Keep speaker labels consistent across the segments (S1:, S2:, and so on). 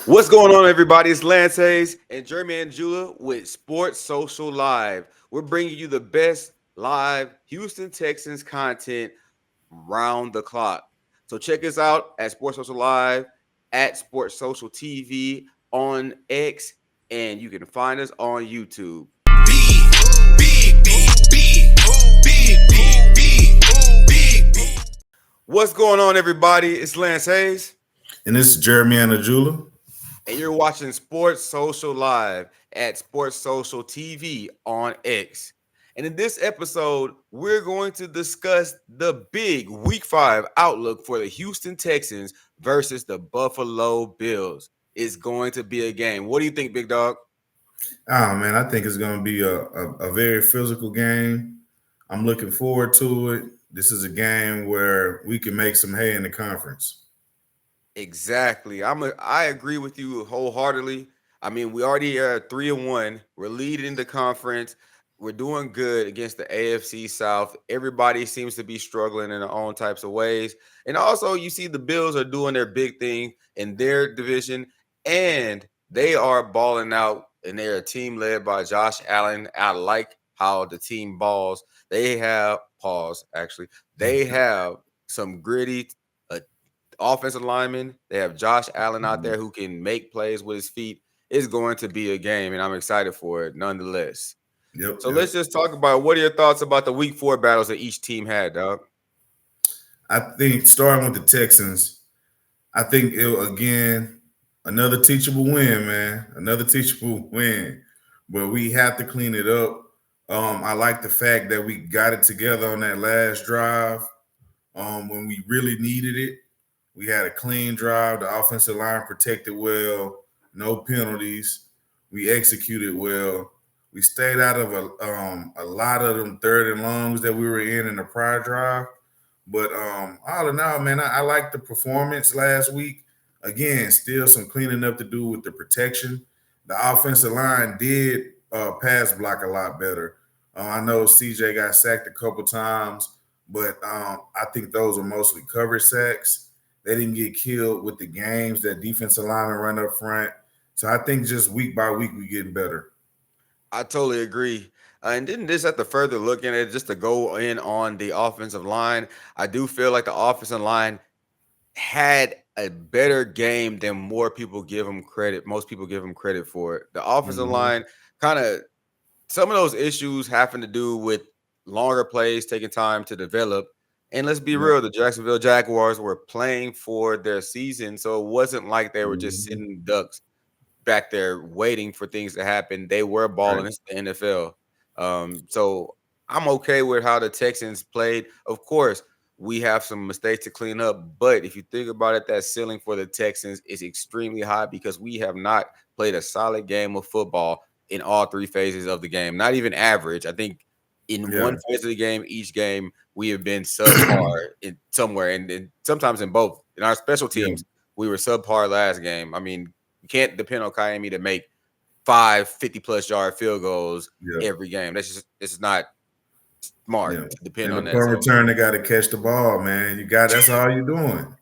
S1: What's going on, everybody? It's Lance Hayes and Jeremy Angela with Sports Social Live. We're bringing you the best live Houston Texans content round the clock. So check us out at Sports Social Live, at Sports Social TV on X, and you can find us on YouTube. What's going on, everybody? It's Lance Hayes.
S2: And this is Jeremy Anajula.
S1: And you're watching Sports Social Live at Sports Social TV on X. And in this episode, we're going to discuss the big Week 5 outlook for the Houston Texans versus the Buffalo Bills. It's going to be a game. What do you think, Big Dog?
S2: Oh, man, I think it's going to be a very physical game. I'm looking forward to it. This is a game where we can make some hay in the conference.
S1: Exactly. I agree with you wholeheartedly. I mean, we already are 3-1. We're leading the conference. We're doing good against the AFC South. Everybody seems to be struggling in their own types of ways. And also, you see the Bills are doing their big thing in their division, and they are balling out, and they're a team led by Josh Allen. I like how the team balls. They have They have some gritty offensive linemen. They have Josh Allen out there who can make plays with his feet. It's going to be a game, and I'm excited for it nonetheless. So let's just talk about what are your thoughts about the Week 4 battles that each team had, dog?
S2: I think starting with the Texans, I think again, another teachable win, man. Another teachable win. But we have to clean it up. I like the fact that we got it together on that last drive when we really needed it. We had a clean drive. The offensive line protected well, no penalties. We executed well. We stayed out of a lot of them third and longs that we were in the prior drive. But all in all, man, I like the performance last week. Again, still some cleaning up to do with the protection. The offensive line did pass block a lot better. I know CJ got sacked a couple times, but I think those were mostly cover sacks. They didn't get killed with the games that defensive linemen run up front. So I think just week by week we getting better.
S1: I totally agree. And then this at the further look at it, just to go in on the offensive line, I do feel like the offensive line had a better game than more people give them credit. Most people give them credit for it. The offensive line kind of some of those issues having to do with longer plays taking time to develop. And let's be real, the Jacksonville Jaguars were playing for their season, so it wasn't like they were just sitting ducks back there waiting for things to happen. They were balling. It's the NFL. So I'm okay with how the Texans played. Of course, we have some mistakes to clean up, but if you think about it, that ceiling for the Texans is extremely high because we have not played a solid game of football in all three phases of the game. Not even average. I think in one phase of the game, each game, we have been subpar in somewhere, and sometimes in both. In our special teams, we were subpar last game. I mean, you can't depend on Miami to make 5 50-plus yard field goals every game. This is not smart to depend on that.
S2: For return, they got to catch the ball, man. That's all you're doing.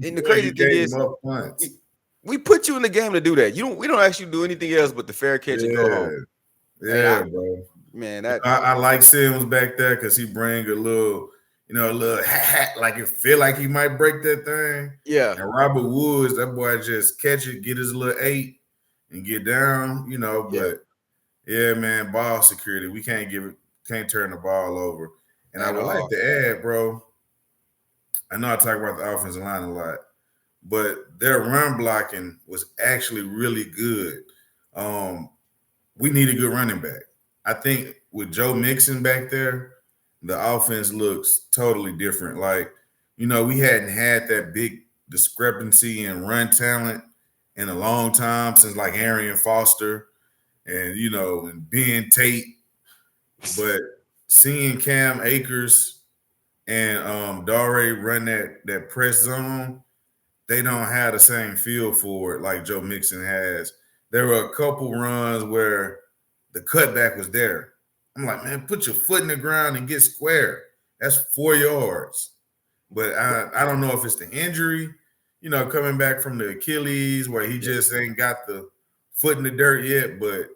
S1: And the crazy thing is, we put you in the game to do that. We don't actually do anything else but the fair catch and go home.
S2: Bro. Man, I like Sims back there because he bring a little hat, like it feel like he might break that thing.
S1: Yeah.
S2: And Robert Woods, that boy just catch it, get his little 8, and get down. But man, ball security. We can't turn the ball over. And I would like to add, bro. I know I talk about the offensive line a lot, but their run blocking was actually really good. We need a good running back. I think with Joe Mixon back there, the offense looks totally different. Like, we hadn't had that big discrepancy in run talent in a long time since like Arian Foster and, and Ben Tate. But seeing Cam Akers and Dare run that press zone, they don't have the same feel for it like Joe Mixon has. There were a couple runs where the cutback was there. I'm like, man, put your foot in the ground and get square. That's 4 yards. But I don't know if it's the injury. coming back from the Achilles where he
S1: Yeah.
S2: just ain't got the foot in the dirt yet, but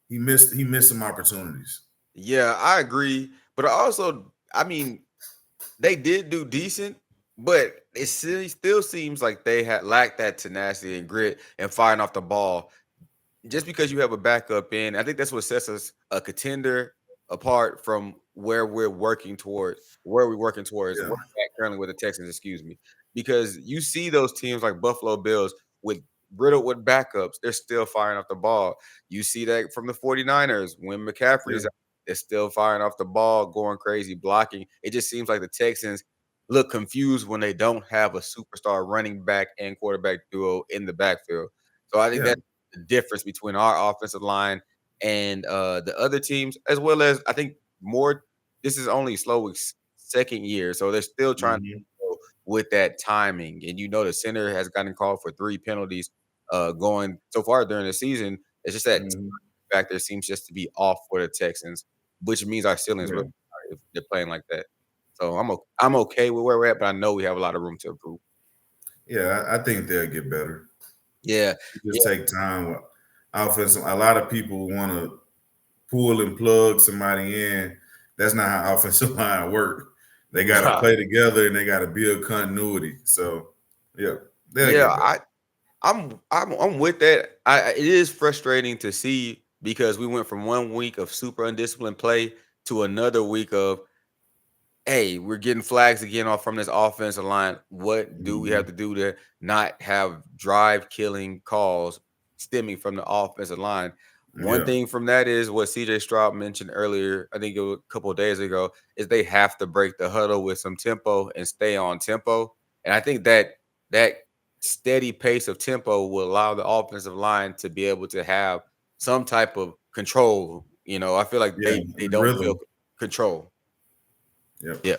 S2: he missed some opportunities.
S1: Yeah, I agree. But also, I mean, they did do decent, but it still seems like they had lacked that tenacity and grit and firing off the ball. Just because you have a backup in, I think that's what sets us a contender apart from where we're working towards, where
S2: Yeah.
S1: we're at currently with the Texans, excuse me. Because you see those teams like Buffalo Bills with riddled with backups, they're still firing off the ball. You see that from the 49ers when McCaffrey's
S2: Yeah.
S1: out, they're still firing off the ball, going crazy, blocking. It just seems like the Texans look confused when they don't have a superstar running back and quarterback duo in the backfield. So I think
S2: Yeah.
S1: that the difference between our offensive line and the other teams, as well as I think more. This is only Slowick's second year, so they're still trying to
S2: Hmm.
S1: go with that timing. And the center has gotten called for 3 penalties going so far during the season. It's just that
S2: Hmm.
S1: factor seems just to be off for the Texans, which means our ceilings
S2: Yeah.
S1: really high if they're playing like that. So I'm okay with where we're at, but I know we have a lot of room to improve.
S2: Yeah. I think they'll get better.
S1: Yeah,
S2: It just take time. Offense. A lot of people want to pull and plug somebody in. That's not how offensive line work. They got to
S1: yeah.
S2: play together and they got to build continuity. So, yeah, they'll
S1: Yeah,
S2: get better.
S1: I'm with that. It is frustrating to see because we went from 1 week of super undisciplined play to another week of, hey, we're getting flags again off from this offensive line. What do we have
S2: Hmm.
S1: to do to not have drive killing calls stemming from the offensive line? One
S2: Yeah.
S1: thing from that is what CJ Stroud mentioned earlier, I think it was a couple of days ago, is they have to break the huddle with some tempo and stay on tempo. And I think that steady pace of tempo will allow the offensive line to be able to have some type of control. I feel like
S2: Yeah.
S1: they don't feel
S2: Rhythm.
S1: control.
S2: Yep.
S1: Yeah.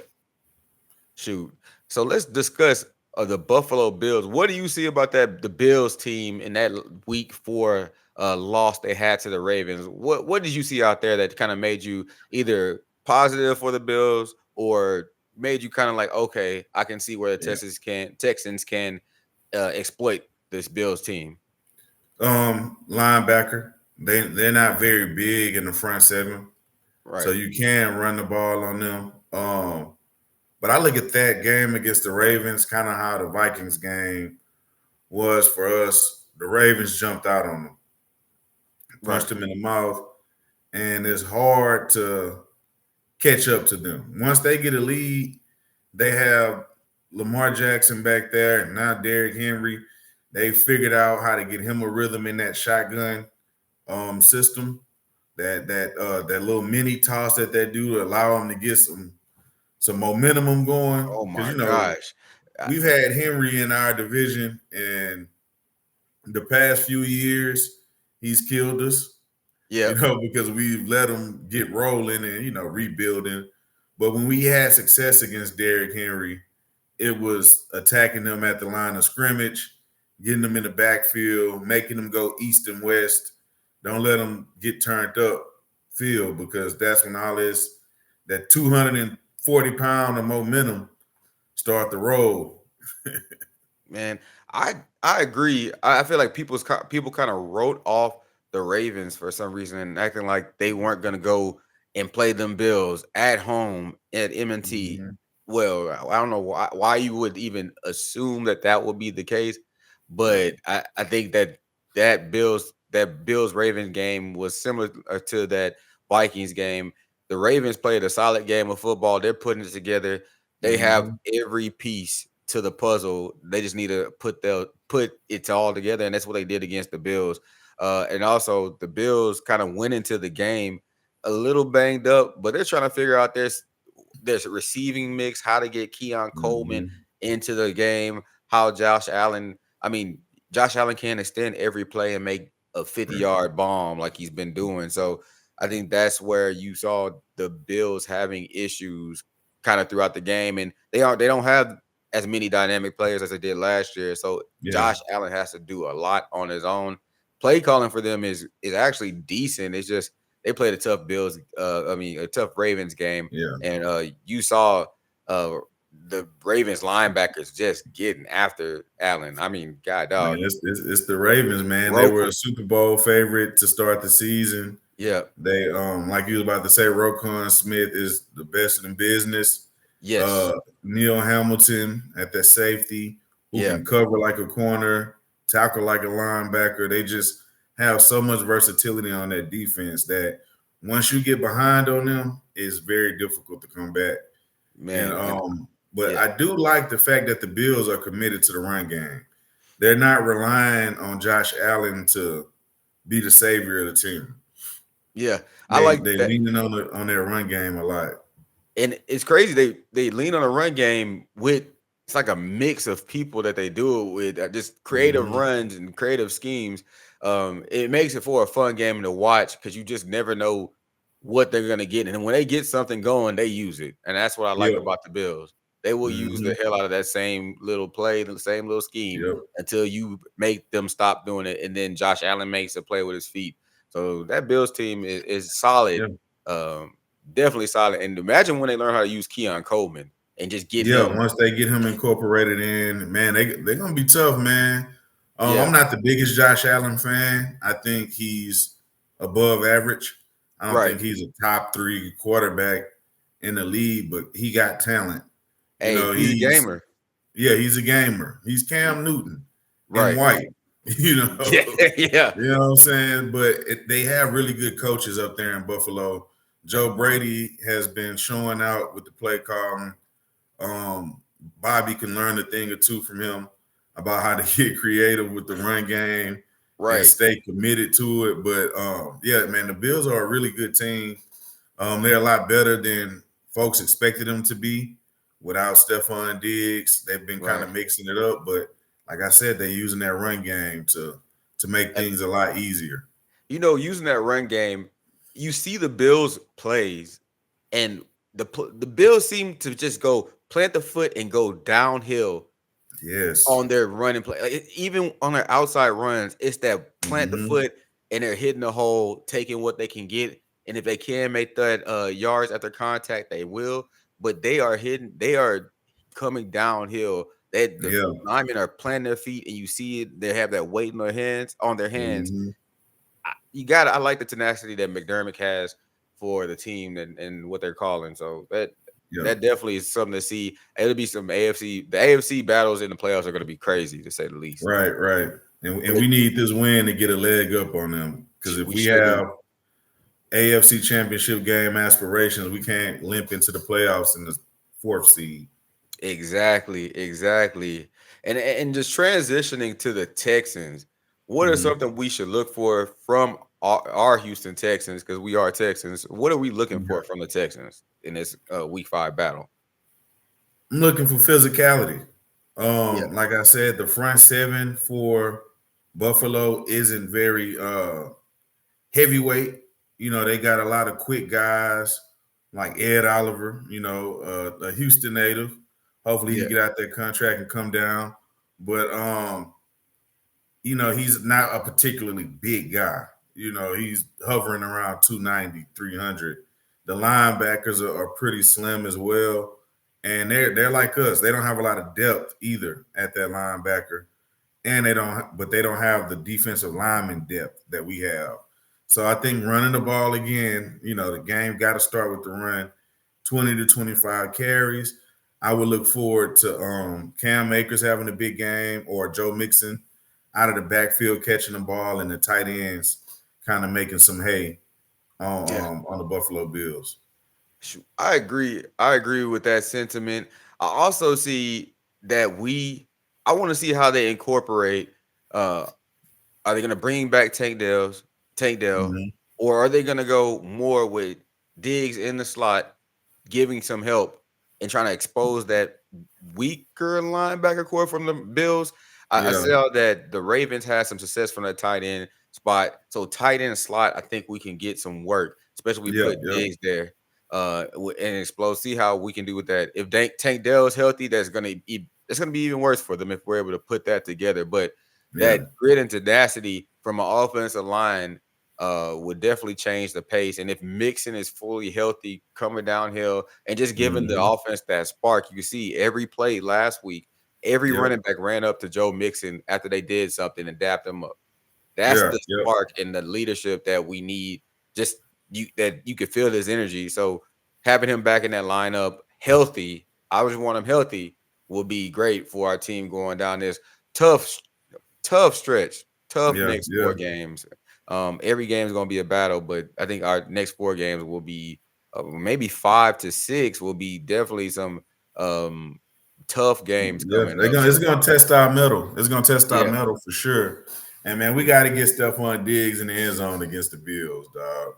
S1: Shoot. So let's discuss the Buffalo Bills. What do you see about the Bills team in that week 4 loss they had to the Ravens? What did you see out there that kind of made you either positive for the Bills or made you kind of like, okay, I can see where the
S2: Yeah.
S1: Texans can exploit this Bills team.
S2: Linebacker. They're not very big in the front seven, so
S1: Right.
S2: you can run the ball on them. But I look at that game against the Ravens, kind of how the Vikings game was for us. The Ravens jumped out on them,
S1: Right.
S2: punched them in the mouth, and it's hard to catch up to them. Once they get a lead, they have Lamar Jackson back there, and now Derrick Henry. They figured out how to get him a rhythm in that shotgun system. That little mini toss that they do to allow him to get some momentum going.
S1: Oh
S2: Because
S1: my gosh.
S2: we've had Henry in our division, and the past few years he's killed us.
S1: Yep.
S2: Because we've let him get rolling and rebuilding. But when we had success against Derrick Henry, it was attacking them at the line of scrimmage, getting them in the backfield, making them go east and west. Don't let them get turned up field because that's when all this that 240 pound of momentum start to roll.
S1: Man, I agree. I feel like people kind of wrote off the Ravens for some reason and acting like they weren't going to go and play them Bills at home at M&T.
S2: Mhm.
S1: Well, I don't know why you would even assume that would be the case,
S2: Yeah.
S1: but I think that Bills Ravens game was similar to that Vikings game. The Ravens played a solid game of football. They're putting it together. They have
S2: Mhm.
S1: every piece to the puzzle. They just need to put it all together, and that's what they did against the Bills. And also, the Bills kind of went into the game a little banged up, but they're trying to figure out there's a receiving mix, how to get Keon Coleman
S2: Mhm.
S1: into the game, how Josh Allen. I mean, Josh Allen can extend every play and make a 50-yard bomb like he's been doing. So I think that's where you saw the Bills having issues kind of throughout the game, and they don't have as many dynamic players as they did last year. So
S2: Yeah.
S1: Josh Allen has to do a lot on his own. Play calling for them is actually decent. It's just they played a tough Ravens game,
S2: Yeah.
S1: and you saw uh the Ravens linebackers just getting after Allen. I mean, God,
S2: Man,
S1: dog,
S2: it's the Ravens, man. They
S1: broke
S2: were a
S1: him.
S2: Super Bowl favorite to start the season.
S1: Yeah.
S2: They like you was about to say, Roquan Smith is the best in business.
S1: Yes.
S2: Uh Neil Hamilton at that safety who
S1: Yeah.
S2: can cover like a corner, tackle like a linebacker. They just have so much versatility on that defense that once you get behind on them, it's very difficult to come back. And
S1: Man. And
S2: but
S1: yeah.
S2: I do like the fact that the Bills are committed to the run game. They're not relying on Josh Allen to be the savior of the team.
S1: Yeah. I like
S2: They
S1: that.
S2: leaning on their run game a lot.
S1: And it's crazy. They lean on a run game with it's like a mix of people that they do it with, just creative
S2: Mm-hmm.
S1: runs and creative schemes. It makes it for a fun game to watch because you just never know what they're gonna get. And when they get something going, they use it. And that's what I like
S2: Yep.
S1: about the Bills. They will use
S2: Mm-hmm.
S1: the hell out of that same little play, the same little scheme
S2: Yep.
S1: until you make them stop doing it. And then Josh Allen makes a play with his feet. So that Bills team is solid.
S2: Yeah.
S1: Um, Definitely solid. And imagine when they learn how to use Keon Coleman and just get
S2: Yeah.
S1: him.
S2: Once they get him incorporated in, man, they're gonna be tough, man.
S1: Yeah,
S2: I'm not the biggest Josh Allen fan. I think he's above average. I don't
S1: right.
S2: think he's a top three quarterback in the league, but he got talent. You
S1: Hey,
S2: know,
S1: he's a gamer.
S2: he's a gamer. He's
S1: Y-
S2: Cam Newton in
S1: Right.
S2: white. You know,
S1: Yeah, yeah,
S2: you know what I'm saying. But they have really good coaches up there in Buffalo. Joe Brady has been showing out with the play calling. Um, Bobby can learn a thing or two from him about how to get creative with the run game and
S1: right.
S2: stay committed to it. But yeah, man, the Bills are a really good team. They're a lot better than folks expected them to be without Stephon Diggs. They've been kind
S1: Right.
S2: of mixing it up, but like I said, they're using that run game to make
S1: And
S2: things a lot easier.
S1: using that run game, you see the Bills plays, and the Bills seem to just go plant the foot and go downhill
S2: Yes.
S1: on their running play. Like, even on their outside runs, it's that plant the
S2: Mm-hmm.
S1: foot and they're hitting the hole, taking what they can get. And if they can make that yards after contact, they will. But they are coming downhill. The
S2: Yeah.
S1: linemen are planting their feet, and you see it. They have that weight in their hands on their hands.
S2: Mm-hmm.
S1: I like the tenacity that McDermott has for the team and what they're calling. So
S2: Yeah.
S1: that definitely is something to see. It'll be some AFC. The AFC battles in the playoffs are going to be crazy to say the least.
S2: Right, right. And
S1: But
S2: we need this win to get a leg up on them. Because if
S1: we
S2: we
S1: sure do.
S2: have AFC championship game aspirations, we can't limp into the playoffs in the fourth seed.
S1: Exactly, exactly. And just transitioning to the Texans, what are
S2: Mm-hmm.
S1: something we should look for from our Houston Texans? Because we are Texans. What are we looking for from the Texans in this Week 5 battle?
S2: I'm looking for physicality.
S1: Yeah,
S2: Like I said, the front seven for Buffalo isn't very heavyweight. You know, they got a lot of quick guys like Ed Oliver, a Houston native. Hopefully he
S1: yeah,
S2: can get out that contract and come down. But he's not a particularly big guy. He's hovering around 290, 300. The linebackers are pretty slim as well. And they're like us. They don't have a lot of depth either at that linebacker. And they don't have the defensive lineman depth that we have. So I think running the ball again, the game got to start with the run, 20 to 25 carries. I would look forward to Cam Akers having a big game or Joe Mixon out of the backfield catching the ball and the tight ends kind of making some hay
S1: yeah.
S2: on the Buffalo Bills.
S1: I agree. I agree with that sentiment. I also see that I want to see how they incorporate. Uh, are they going to bring back Tank Dell,
S2: Mm-hmm.
S1: or are they going to go more with Diggs in the slot, giving some help and trying to expose that weaker linebacker core from the Bills? I
S2: Yeah,
S1: saw that the Ravens had some success from the tight end spot. So tight end slot, I think we can get some work, especially we
S2: yeah,
S1: put
S2: yeah,
S1: Diggs there and explode. See how we can do with that. If Tank Dell is healthy, it's gonna be even worse for them if we're able to put that together. But
S2: yeah,
S1: that grit and tenacity from an offensive line, would definitely change the pace. And if Mixon is fully healthy, coming downhill, and just giving the
S2: Mm-hmm.
S1: offense that spark, you can see every play last week, every
S2: Yep.
S1: running back ran up to Joe Mixon after they did something and dapped him up. That's
S2: Yeah.
S1: the
S2: Yep.
S1: spark and the leadership that we need. Just you could feel his energy. So having him back in that lineup, healthy, I just want him healthy, will be great for our team going down this tough tough stretch, tough
S2: Yeah.
S1: next
S2: Yeah.
S1: 4 games. Every game is going to be a battle, but I think our next 4 games will be maybe 5 to 6 will be definitely some um, tough games
S2: Yeah,
S1: coming
S2: they're
S1: up.
S2: gonna it's
S1: So
S2: gonna test our metal. It's gonna test our
S1: yeah,
S2: metal for sure. And man, we got to get Stephon Diggs in the end zone against the Bills, dog.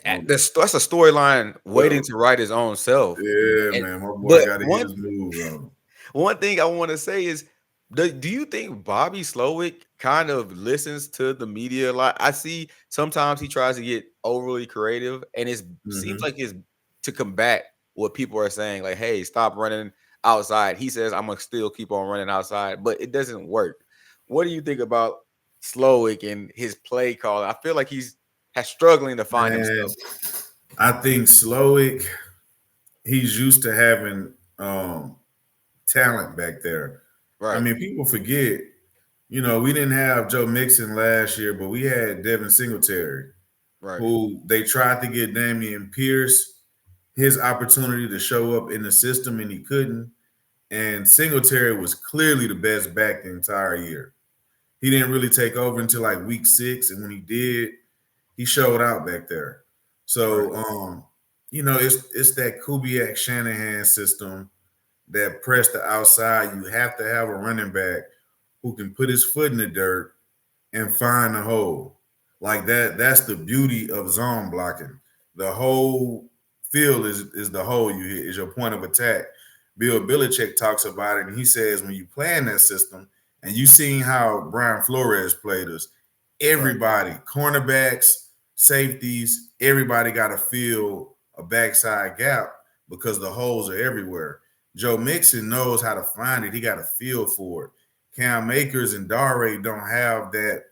S2: Um,
S1: that's a storyline waiting
S2: yeah,
S1: to write its own self.
S2: yeah,
S1: And
S2: man, my boy
S1: but
S2: got to get
S1: one
S2: his moves on.
S1: One thing I want to say is, do you think Bobby Slowick kind of listens to the media a lot? I see sometimes he tries to get overly creative, and it seems
S2: Hmm.
S1: like it's to combat what people are saying, like, "Hey, stop running outside." He says, "I'm gonna still keep on running outside," but it doesn't work. What do you think about Slowick and his play call? I feel like has struggling to find
S2: Man,
S1: himself.
S2: I think Slowick, he's used to having talent back there. I
S1: Right,
S2: mean, people forget, we didn't have Joe Mixon last year, but we had Devin Singletary,
S1: right,
S2: who they tried to get Damian Pierce his opportunity to show up in the system and he couldn't. And Singletary was clearly the best back the entire year. He didn't really take over until like week 6, and when he did, he showed out back there.
S1: right,
S2: So it's that Kubiak Shanahan system that press the outside. You have to have a running back who can put his foot in the dirt and find the hole. Like that, that's the beauty of zone blocking. The whole field is the hole you hit, is your point of attack. Bill Belichick talks about it, and he says when you play in that system, and you seen how Brian Flores played us,
S1: right.
S2: everybody, cornerbacks, safeties, everybody got to feel a backside gap because the holes are everywhere. Joe Mixon knows how to find it. He got a feel for it. Cam Akers and Dare don't have that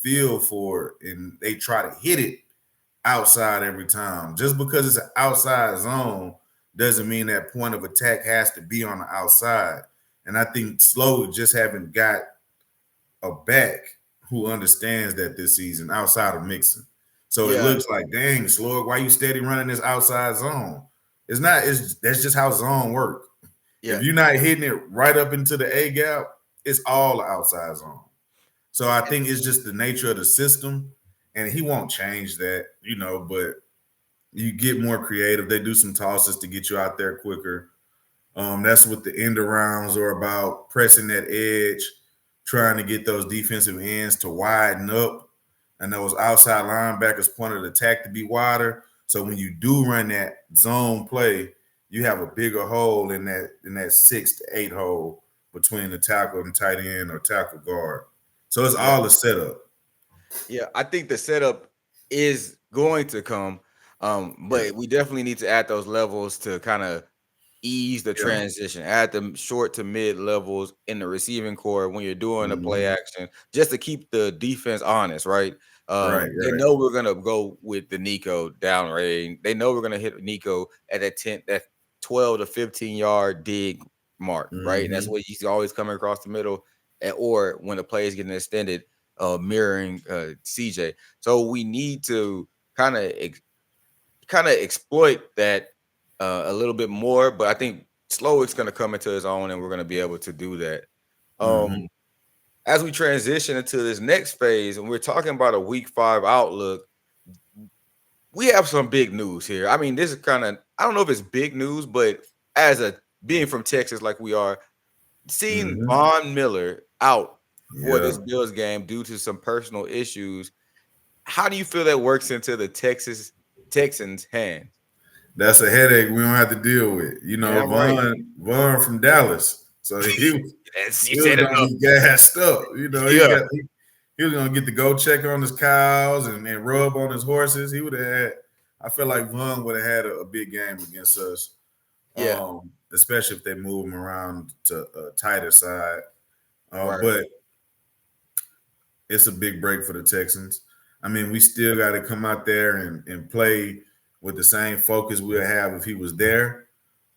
S2: feel for it, and they try to hit it outside every time. Just because it's an outside zone doesn't mean that point of attack has to be on the outside. And I think Slow just haven't got a back who understands that this season outside of Mixon. So it
S1: Yeah,
S2: looks like, dang, Slow, why you steady running this outside zone? It's not. It's That's just how zone work.
S1: yeah.
S2: If you're not hitting it right up into the A gap, it's all the outside zone. So I think it's just the nature of the system, and he won't change that, but you get more creative. They do some tosses to get you out there quicker. That's what the end arounds are about, pressing that edge, trying to get those defensive ends to widen up and those outside linebackers' point of attack to be wider. So when you do run that zone play, you have a bigger hole in that 6 to 8 hole between the tackle and tight end or tackle guard. So it's
S1: Yeah.
S2: all a setup.
S1: Yeah, I think the setup is going to come,
S2: Yeah.
S1: but we definitely need to add those levels to kind of ease the
S2: Yeah.
S1: transition, add the short to mid levels in the receiving core when you're doing the play
S2: Mm-hmm.
S1: action, just to keep the defense honest, right?
S2: Right.
S1: They
S2: Right.
S1: know we're gonna go with the Nico down range. They know we're gonna hit Nico at that 12 to 15 yard dig mark, right? And that's
S2: Mm-hmm.
S1: what he's always coming across the middle, or when the play is getting extended, mirroring CJ. So we need to kind of exploit that a little bit more. But I think Slowick's going to come into his own, and we're going to be able to do that.
S2: Mm-hmm.
S1: As we transition into this next phase, and we're talking about a Week 5 outlook, we have some big news here. I mean, this is kind of, I don't know if it's big news, but as a being from Texas like we are, seeing
S2: Mm-hmm.
S1: Von Miller out for
S2: Yeah.
S1: this Bills game due to some personal issues. How do you feel that works into the Texans' hands?
S2: That's a headache we don't have to deal with.
S1: Damn right.
S2: Vaughn from Dallas. So
S1: Yes, you
S2: he was
S1: said
S2: gonna
S1: enough.
S2: be gassed up.
S1: Yeah,
S2: He was gonna get to go check on his cows and rub on his horses. He would have had. I feel like Vaughn would have had a big game against us,
S1: yeah,
S2: especially if they move him around to a tighter side.
S1: right.
S2: But it's a big break for the Texans. I mean, we still got to come out there and play with the same focus we'll have if he was there.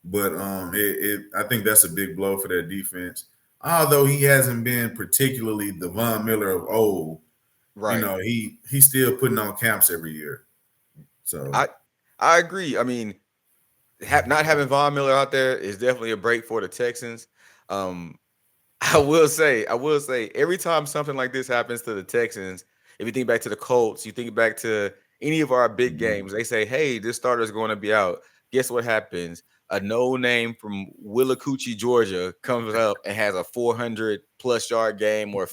S2: But I think that's a big blow for their defense. Although he hasn't been particularly the Von Miller of old,
S1: Right.
S2: he's still putting on camps every year. So
S1: I I agree. I mean, not having Von Miller out there is definitely a break for the Texans. Um, I will say, every time something like this happens to the Texans, if you think back to the Colts, you think back to any of our big
S2: mhm.
S1: games, they say, "Hey, this starter is going to be out." Guess what happens? A no name from Willacoochee, Georgia, comes up and has a 400 plus yard game or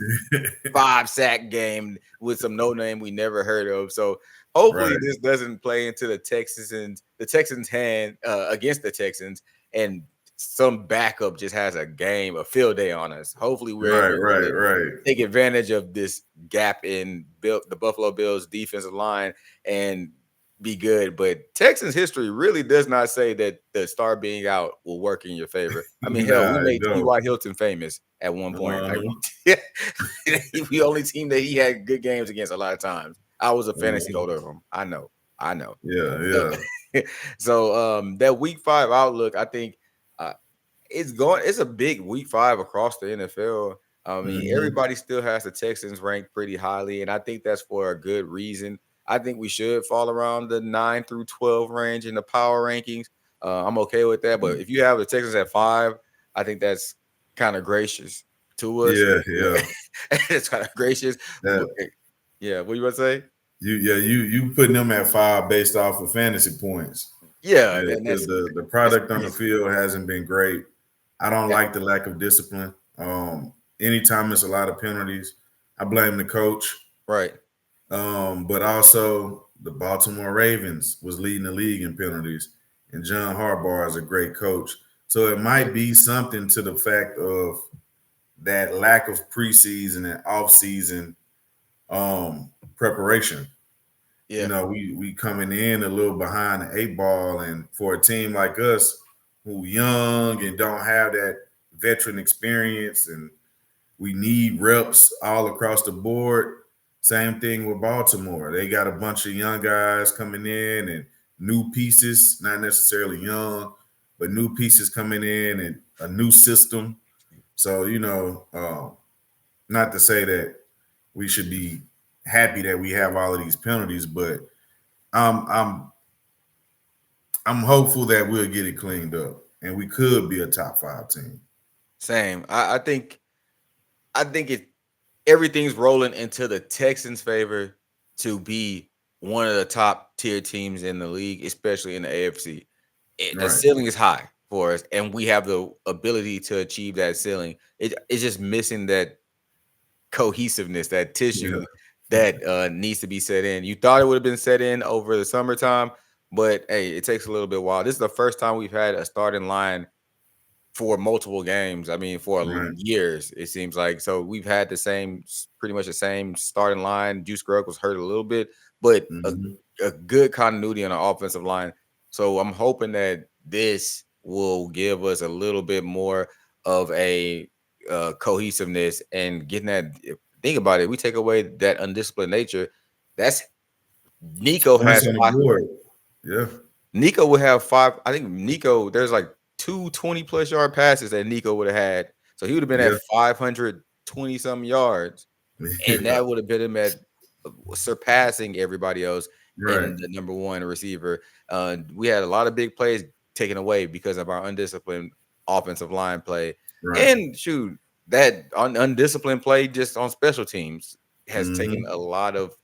S1: 5 sack game with some no name we never heard of. So hopefully
S2: Right,
S1: this doesn't play into the Texans hand against the Texans, and some backup just has a field day on us. Hopefully we're
S2: right,
S1: able
S2: right,
S1: to
S2: right.
S1: take advantage of this gap in the Buffalo Bills defensive line and be good. But Texans history really does not say that the star being out will work in your favor. I mean, hell, we
S2: Nah, it
S1: made
S2: don't.
S1: T.Y. Hilton famous at one point. Like
S2: Uh-huh.
S1: we only team that he had good games against a lot of times. I was a fantasy
S2: Uh-huh.
S1: holder of him. I know.
S2: Yeah,
S1: So,
S2: yeah.
S1: that week 5 outlook, I think uh, it's a big week 5 across the NFL. I mean,
S2: Hmm.
S1: everybody still has the Texans ranked pretty highly, and I think that's for a good reason. I think we should fall around the 9 through 12 range in the power rankings. I'm okay with that. But if you have the Texans at 5, I think that's kind of gracious to us.
S2: Yeah, yeah.
S1: It's kind of gracious. But
S2: That
S1: yeah, what you want to say?
S2: you putting them at 5 based off of fantasy points.
S1: Yeah,
S2: Yeah,
S1: then
S2: because the
S1: that's
S2: product on the
S1: crazy.
S2: field hasn't been great. I don't
S1: That
S2: like the lack of discipline. Anytime it's a lot of penalties, I blame the coach.
S1: right.
S2: But also the Baltimore Ravens was leading the league in penalties, and John Harbaugh is a great coach. So it
S1: Right.
S2: might be something to the fact of that lack of preseason and off-season preparation.
S1: Yeah.
S2: We coming in a little behind the 8 ball, and for a team like us who young and don't have that veteran experience, and we need reps all across the board. Same thing with Baltimore. They got a bunch of young guys coming in and new pieces, not necessarily young, but new pieces coming in and a new system. So not to say that we should be happy that we have all of these penalties, but I'm I'm I'm hopeful that we'll get it cleaned up and we could be a top 5 team.
S1: Same. I think it everything's rolling into the Texans' favor to be one of the top tier teams in the league, especially in the AFC. The
S2: Right.
S1: ceiling is high for us, and we have the ability to achieve that ceiling. It's just missing that cohesiveness, that
S2: Yeah.
S1: tissue that needs to be set in. You thought it would have been set in over the summertime, but hey, it takes a little bit while. This is the first time we've had a starting line for multiple games. I mean, for
S2: Right.
S1: years, it seems like. So we've had pretty much the same starting line. Juice Grug was hurt a little bit, but
S2: Hmm.
S1: a good continuity on the offensive line. So I'm hoping that this will give us a little bit more of a cohesiveness and getting that. Think about it. We take away that undisciplined nature. That's Nico
S2: Points
S1: has
S2: on the
S1: five.
S2: board. Yeah.
S1: Nico would have 5. I think Nico, there's like 2 20+ yard passes that Nico would have had. So he would have been at
S2: Yeah.
S1: 520 some yards, and
S2: Yeah.
S1: that would have been him at surpassing everybody else
S2: Right.
S1: in the number one receiver. We had a lot of big plays taken away because of our undisciplined offensive line play.
S2: Right.
S1: And shoot, that undisciplined play just on special teams has taken
S2: Hmm.
S1: a lot of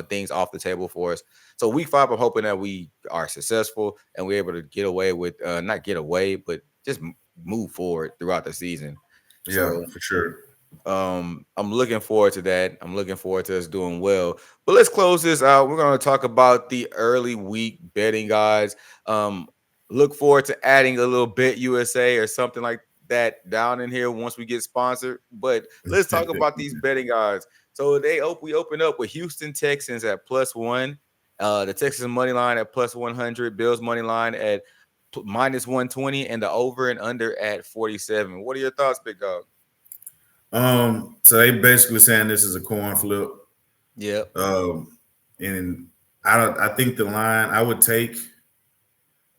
S1: things off the table for us. So week 5, I'm hoping that we are successful and we're able to get away with not get away, but just move forward throughout the season.
S2: Yeah,
S1: So
S2: for sure.
S1: I'm looking forward to that. I'm looking forward to us doing well. But let's close this out. We're going to talk about the early week betting, guys. Um, look forward to adding a little Bet USA or something like that down in here once we get sponsored. But let's talk about these betting guys. So we open up with Houston Texans at +1, the Texas money line at +100, Bills money line at -120, and the over and under at 47. What are your thoughts, big dog?
S2: So they basically saying this is a coin flip.
S1: Yep.
S2: Um, And I think the line I would take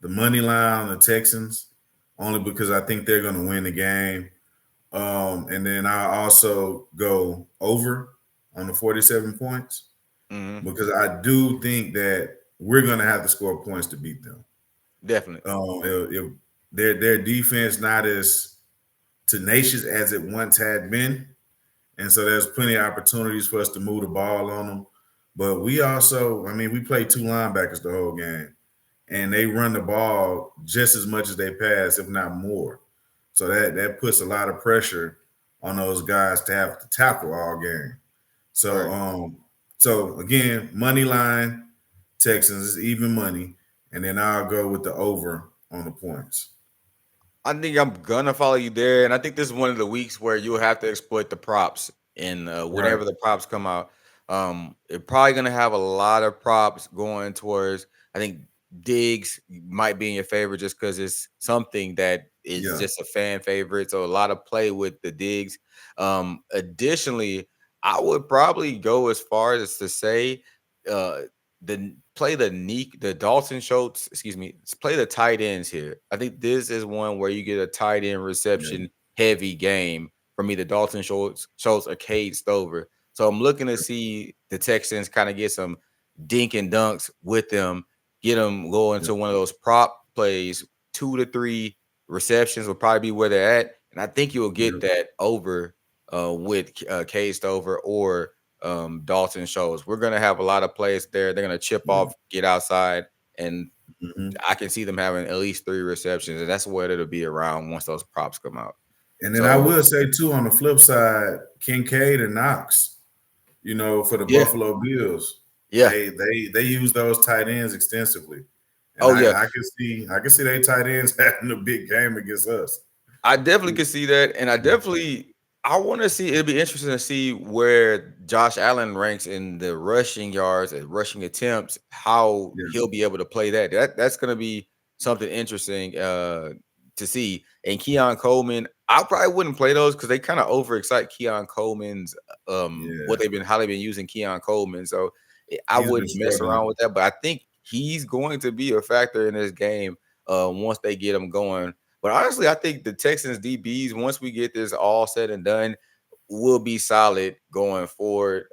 S2: the money line on the Texans only because I think they're going to win the game. And then I also go over on the 47 points
S1: Mm-hmm.
S2: because I do think that we're going to have to score points to beat them.
S1: Definitely.
S2: If their defense not as tenacious as it once had been, and so there's plenty of opportunities for us to move the ball on them. But we also, I mean, we play two linebackers the whole game, and they run the ball just as much as they pass, if not more. So that puts a lot of pressure on those guys to have to tackle all game. So
S1: Right.
S2: so again, money line Texans is even money, and then I'll go with the over on the points.
S1: I think I'm gonna follow you there, and I think this is one of the weeks where you'll have to exploit the props. And
S2: Right.
S1: whenever the props come out, you're probably gonna have a lot of props going towards. I think Diggs might be in your favor just because it's something that is
S2: Yeah.
S1: just a fan favorite. So a lot of play with the Diggs. Additionally, I would probably go as far as to say, uh, play the Dalton Schultz, excuse me, play the tight ends here. I think this is one where you get a tight end
S2: Yeah.
S1: reception heavy game from either Dalton Schultz or Cade Stover. So I'm looking to see the Texans kind of get some dink and dunks with them, get them going
S2: Yeah.
S1: to one of those prop plays, 2 to 3 receptions will probably be where they're at. And I think you'll
S2: Yeah.
S1: get that over with Cade Stover or Dalton shows. We're gonna have a lot of plays there. They're gonna chip
S2: Yeah.
S1: off, get outside, and
S2: Hmm.
S1: I can see them having at least 3 receptions, and that's what it'll be around once those props come out.
S2: And then I
S1: So
S2: will say too, on the flip side, Kincaid and Knox, for the
S1: yeah,
S2: Buffalo Bills,
S1: yeah.
S2: they use those tight ends extensively, and
S1: Oh yeah.
S2: I can see they tight ends having a big game against us.
S1: I definitely could see that, and I want to see. It'd be interesting to see where Josh Allen ranks in the rushing yards and rushing attempts. How
S2: Yeah,
S1: he'll be able to play that. That's going to be something interesting to see. And Keon Coleman, I probably wouldn't play those because they kind of overexcite Keon Coleman's what
S2: yeah,
S1: they've been how they've been using Keon Coleman. So I
S2: he's been
S1: wouldn't mess around
S2: struggling.
S1: with that. But I think he's going to be a factor in this game once they get him going. But honestly, I think the Texans DBs, once we get this all said and done, will be solid going forward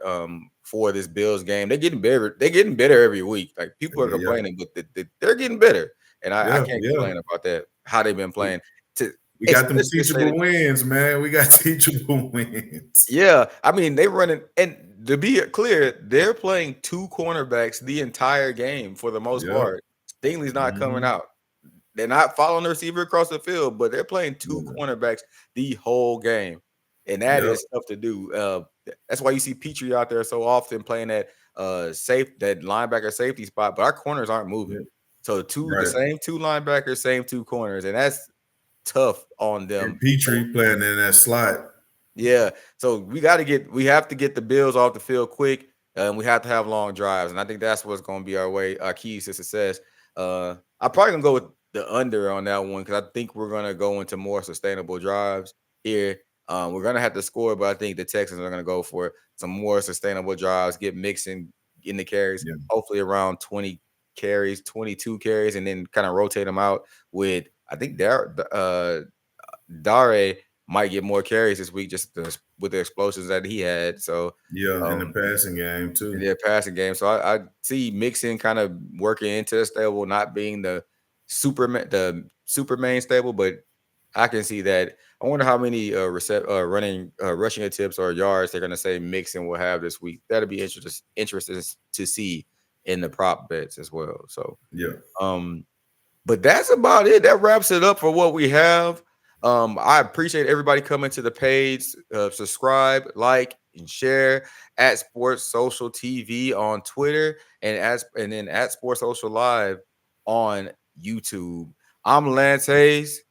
S1: for this Bills game. They're getting better. They're getting better every week. Like people are
S2: Yeah,
S1: complaining, but they're getting better, and I
S2: yeah,
S1: can't
S2: yeah.
S1: complain about that. How they've been
S2: We,
S1: playing, to
S2: we got them
S1: especially say
S2: teachable wins, man. We got teachable wins.
S1: yeah, I mean they running, and to be clear, they're playing 2 cornerbacks the entire game for the most
S2: Yep.
S1: part. Stingley's not coming
S2: Hmm.
S1: out. They're not following the receiver across the field, but they're playing two
S2: Yeah.
S1: cornerbacks the whole game, and that
S2: Yep.
S1: is tough to do. That's why you see Petrie out there so often playing that linebacker safety spot, but our corners aren't moving.
S2: Yep.
S1: So the
S2: Right.
S1: same 2 linebackers, same 2 corners, and that's tough on them.
S2: And Petrie playing in that slot.
S1: Yeah, so we have to get the Bills off the field quick, and we have to have long drives, and I think that's what's going to be our keys to success. I'm probably gonna go with the under on that one because I think we're gonna go into more sustainable drives here. We're gonna have to score, but I think the Texans are gonna go for some more sustainable drives, get mixing in the carries,
S2: Yeah.
S1: hopefully around 20 carries, 22 carries, and then kind of rotate them out with I think Dare might get more carries this week with the explosions that he had. So
S2: Yeah. In the
S1: um
S2: passing game
S1: in
S2: too.
S1: their passing game. So I see Mixon kind of working into the stable, not being the super main stable, but I can see that. I wonder how many rushing attempts or yards they're gonna say Mixon will have this week. That'll be interesting to see in the prop bets as well. So
S2: Yeah.
S1: um but that's about it. That wraps it up for what we have. I appreciate everybody coming to the page. Subscribe, like, and share at Sports Social TV on Twitter and then at Sports Social Live on YouTube. I'm Lance Hayes.